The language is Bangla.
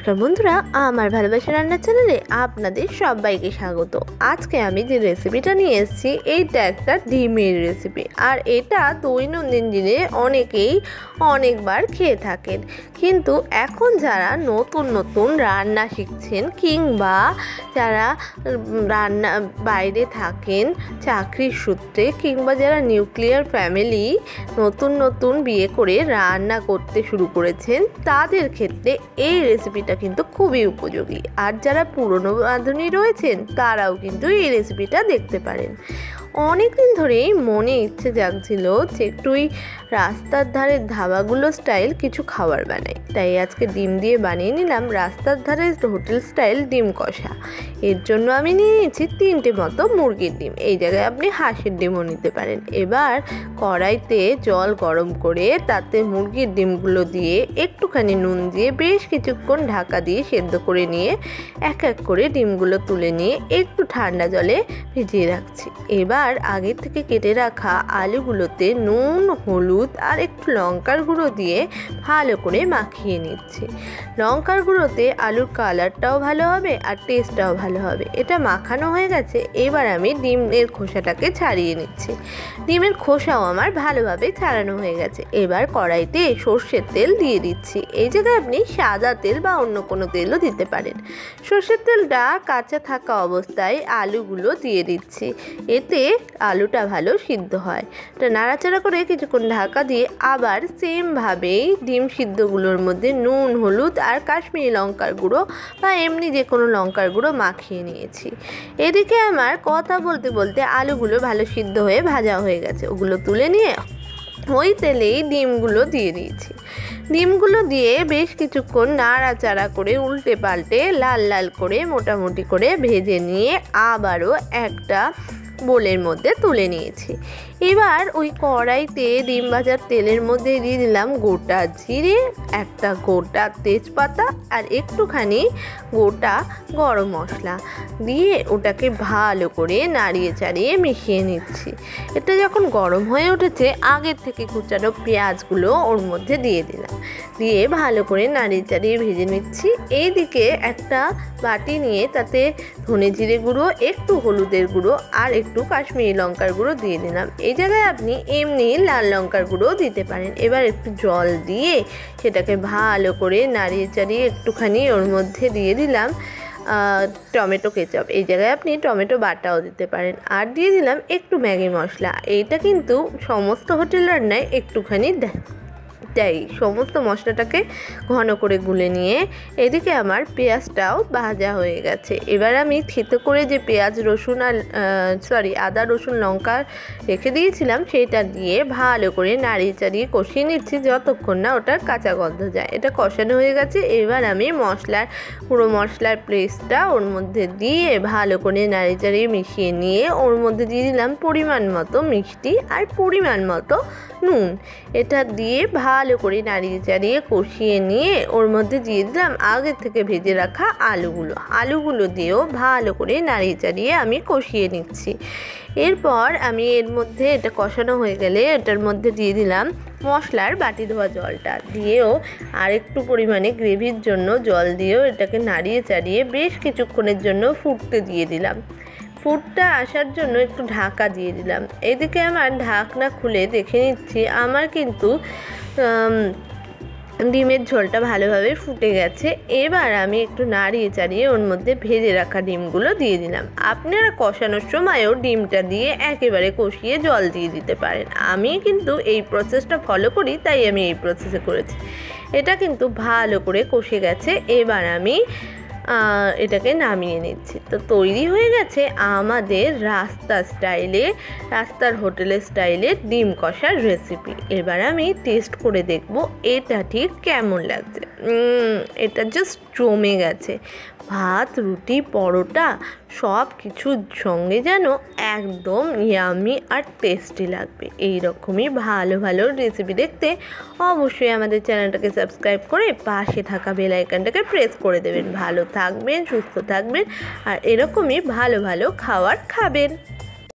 নমস্কার বন্ধুরা, আমার ভালোবাসা রান্নার চ্যানেলে আপনাদের সবাইকে স্বাগত। আজকে আমি যে রেসিপিটা নিয়ে এসেছি এইটা একটা ডিমের রেসিপি, আর এটা দৈনন্দিন দিনে অনেকেই অনেকবার খেয়ে থাকেন। কিন্তু এখন যারা নতুন নতুন রান্না শিখছেন কিংবা যারা রান্না বাইরে থাকেন চাকরির সূত্রে কিংবা যারা নিউক্লিয়ার ফ্যামিলি নতুন নতুন বিয়ে করে রান্না করতে শুরু করেছেন তাদের ক্ষেত্রে এই রেসিপিটা কিন্তু খুবই উপযোগী। আর যারা পুরনো রাঁধুনি রয়েছেন তারাও কিন্তু এই রেসিপিটা দেখতে পারেন। অনেক দিন ধরেই মনে ইচ্ছে জাগছিল যে একটুই রাস্তার ধারের ধাবাগুলো স্টাইল কিছু খাবার বানাই, তাই আজকে ডিম দিয়ে বানিয়ে নিলাম রাস্তার ধারে হোটেল স্টাইল ডিম কষা। এর জন্য আমি নিয়ে নিয়েছি 3টে মতো মুরগির ডিম, এই জায়গায় আপনি হাঁসের ডিমও নিতে পারেন। এবার কড়াইতে জল গরম করে তাতে মুরগির ডিমগুলো দিয়ে একটুখানি নুন দিয়ে বেশ কিছুক্ষণ ঢাকা দিয়ে সেদ্ধ করে নিয়ে এক এক করে ডিমগুলো তুলে নিয়ে একটু ঠান্ডা জলে ভিজিয়ে রাখছি। এবার আগে থেকে কেটে রাখা আলুগুলোতে নুন, হলুদ আর একটু লঙ্কার গুঁড়ো দিয়ে ভালো করে মাখিয়ে নিচ্ছি। লঙ্কার গুঁড়োতে আলুর কালারটাও ভালো হবে আর টেস্টটাও ভালো হবে। এটা মাখানো হয়ে গেছে। এবার আমি ডিমের খোসাটাকে ছাড়িয়ে নিচ্ছি। ডিমের খোসাও আমার ভালোভাবে ছাড়ানো হয়ে গেছে। এবার কড়াইতে সর্ষের তেল দিয়ে দিচ্ছি। এই জায়গায় আপনি সাদা তেল বা অন্য কোনো তেলও দিতে পারেন। সর্ষের তেলটা কাঁচা থাকা অবস্থায় আলুগুলো দিয়ে দিচ্ছি, এতে আলুটা ভালো সিদ্ধ হয়। এটা নাড়াচাড়া করে কিছুক্ষণ ঢাকা দিয়ে আবার সেমভাবেই ডিম সিদ্ধগুলোর মধ্যে নুন, হলুদ আর কাশ্মীরি লঙ্কার গুঁড়ো বা এমনি যে কোনো লঙ্কার গুঁড়ো মাখিয়ে নিয়েছি। এদিকে আমার কথা বলতে বলতে আলুগুলো ভালো সিদ্ধ হয়ে ভাজা হয়ে গেছে। ওগুলো তুলে নিয়ে ওই তেলেই ডিমগুলো দিয়ে দিয়েছি। ডিমগুলো দিয়ে বেশ কিছুক্ষণ নাড়াচাড়া করে উল্টে পাল্টে লাল লাল করে মোটামুটি করে ভেজে নিয়ে আবারও একটা বোলের মধ্যে তুলে নিয়েছি। এবার ওই কড়াইতে ডিম ভাজার তেলের মধ্যে দিয়ে দিলাম গোটা জিরে, একটা গোটা তেজপাতা আর একটুখানি গোটা গরম মশলা দিয়ে ওটাকে ভালো করে নাড়িয়ে চাড়িয়ে মিশিয়ে নিচ্ছি। এটা যখন গরম হয়ে উঠেছে আগের থেকে কুচানো পেঁয়াজগুলো ওর মধ্যে দিয়ে দিলাম, দিয়ে ভালো করে নাড়িয়ে চাড়িয়ে ভেজে নিচ্ছি। এইদিকে একটা বাটি নিয়ে তাতে ধনে জিরে গুঁড়ো, একটু হলুদের গুঁড়ো আর একটু কাশ্মীরি লঙ্কার গুঁড়ো দিয়ে দিলাম। এই জায়গায় আপনি এমনি লাল লঙ্কার গুঁড়োও দিতে পারেন। এবার একটু জল দিয়ে সেটাকে ভালো করে নাড়িয়ে চাড়িয়ে একটুখানি ওর মধ্যে দিয়ে দিলাম টমেটো কেচাপ। এই জায়গায় আপনি টমেটো বাটাও দিতে পারেন। আর দিয়ে দিলাম একটু ম্যাগি মশলা। এইটা কিন্তু সমস্ত হোটেল রান্নায় একটুখানি তাই সমস্ত মশলাটাকে ঘন করে গুলে নিয়ে এদিকে আমার পেঁয়াজটাও ভাজা হয়ে গেছে। এবার আমি থেতো করে যে পেঁয়াজ রসুন আর আদা রসুন লঙ্কা রেখে দিয়েছিলাম সেটা দিয়ে ভালো করে নাড়িয়ে চাড়িয়ে কষিয়ে নিচ্ছি যতক্ষণ না ওটার কাঁচা গন্ধ যায়। এটা কষানো হয়ে গেছে। এবার আমি পুরো মশলার পেস্টটা ওর মধ্যে দিয়ে ভালো করে নাড়িয়ে চাড়িয়ে মিশিয়ে নিয়ে ওর মধ্যে দিয়ে দিলাম পরিমাণ মতো মিষ্টি আর পরিমাণ মতো নুন। এটা দিয়ে ভালো করে নাড়িয়ে চাড়িয়ে কষিয়ে নিয়ে ওর মধ্যে দিয়ে দিলাম আগে থেকে ভেজে রাখা আলুগুলো দিয়েও ভালো করে নাড়িয়ে চাড়িয়ে আমি কষিয়ে নিচ্ছি। এরপর আমি এর মধ্যে এটা কষানো হয়ে গেলে এটার মধ্যে দিয়ে দিলাম মশলার বাটি ধোয়া জলটা, দিয়েও আর একটু পরিমাণে গ্রেভির জন্য জল দিয়েও এটাকে নাড়িয়ে চাড়িয়ে বেশ কিছুক্ষণের জন্য ফুটতে দিয়ে দিলাম। ফুটটা আসার জন্য একটু ঢাকা দিয়ে দিলাম। এদিকে আমার ঢাকনা খুলে দেখে নিচ্ছি আমার কিন্তু ডিমের ঝোলটা ভালোভাবে ফুটে গেছে। এবার আমি একটু নাড়িয়ে চাড়িয়ে ওর মধ্যে ভেজে রাখা ডিমগুলো দিয়ে দিলাম। আপনারা কষানোর সময়ও ডিমটা দিয়ে একেবারে কষিয়ে জল দিয়ে দিতে পারেন। আমি কিন্তু এই প্রসেসটা ফলো করি, তাই আমি এই প্রসেসে করেছি। এটা কিন্তু ভালো করে কষে গেছে। এবার আমি এটাকে নামিয়ে নিচ্ছি। তো তৈরি হয়ে গেছে আমাদের রাস্তার হোটেলের স্টাইলের ডিম কষার রেসিপি। এবার আমি টেস্ট করে দেখব এটা ঠিক কেমন লাগছে। এটা জাস্ট জমে গেছে। ভাত, রুটি, পরোটা সব কিছুর সঙ্গে যেন একদম ইয়ামি আর টেস্টি লাগবে। এই রকমই ভালো ভালো রেসিপি দেখতে অবশ্যই আমাদের চ্যানেলটাকে সাবস্ক্রাইব করে পাশে থাকা বেল আইকনটাকে প্রেস করে দেবেন। ভালো থাকবেন, সুস্থ থাকবেন আর এরকমই ভালো ভালো খাবার খাবেন।